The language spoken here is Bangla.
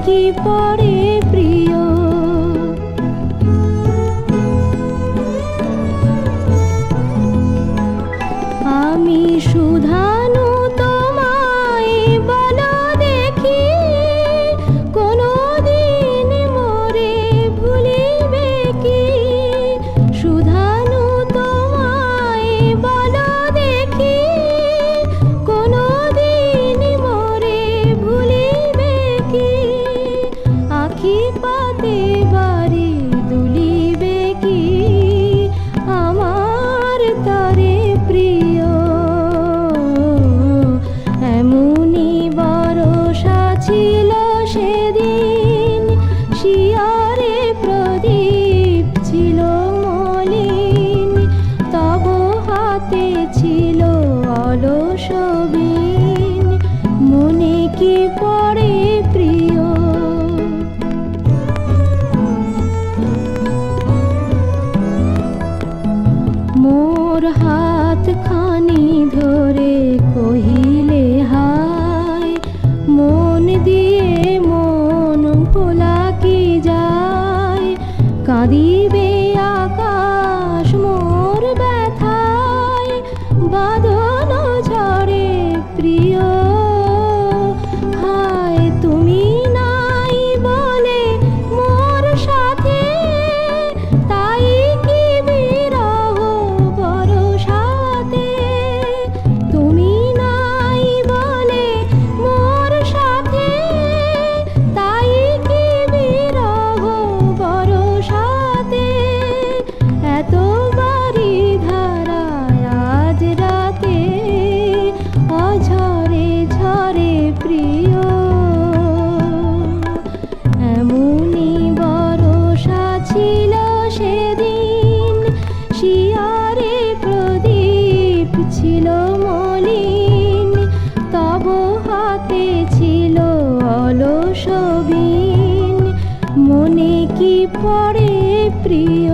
কি পড়ে প্রিয়। আমি শুধানু তোমায় বলো দেখি, কোনদিন মোরে ভুলিবে কি? শুধানু তোমায় বলো দেখি, কোনদিন মোরে ভুলিবে কি? আখি পাতে বাড়ি দুলিবে কি আমার তরে প্রিয়? এমনি বরষা ছিল সেদিন, শিয়রে প্রদীপ ছিল মলিন, তব হাতে ছিল অলস বীণ, মনে কি পড়ে প্রিয়। মোর হাত খানি ধরে কহিলে হায়, মন দিয়ে মন ভোলা কি যায়? কাঁদিবে আকাশ মোর ব্যথায়, বাঁধন ঝরে প্রিয়। হায় তুমি নাই বলে মোর সাথে, তাই কি বিরহ বরষাতে। তুমি নাই বলে মোর সাথে, তাই কি বিরহ বরষাতে। এত বাড়ি ধারায় আজ রাতে, অঝরে ঝরে প্রিয়। এমনি বরষা ছিল সেদিন, শিয়রে প্রদীপ ছিল মলিন, তব হাতে ছিল অলস বীণ, মনে কি পড়ে প্রিয়।